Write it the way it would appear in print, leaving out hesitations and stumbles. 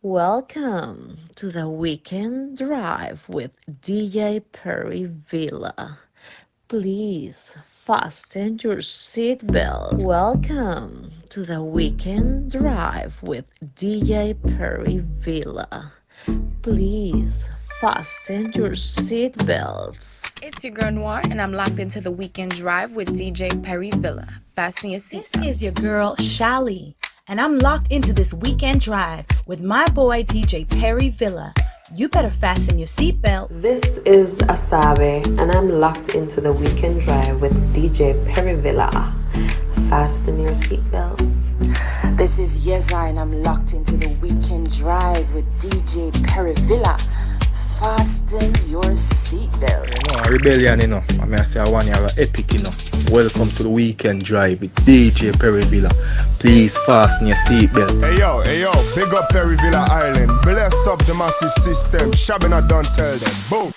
Welcome to the weekend drive with DJ Perryvilla. Please fasten your seatbelt. Welcome to the weekend drive with DJ Perryvilla. Please fasten your seatbelts. It's your girl Noir, and I'm locked into the weekend drive with DJ Perryvilla. Fasten your seatbelts. This is your girl Shali, and I'm locked into this weekend drive with my boy DJ Perryvilla. You better fasten your seatbelt. This is Asabe, and I'm locked into the weekend drive with DJ Perryvilla. Fasten your seatbelts. This is Yeza, and I'm locked into the weekend drive with DJ Perryvilla. Fasten your seatbelt. Rebellion, I mean, I say I want you have epic, Welcome to the weekend drive with DJ Perryvilla. Please fasten your seatbelt. Hey yo, big up Perryvilla Island. Bless up the massive system. Shabina don't tell them. Boom.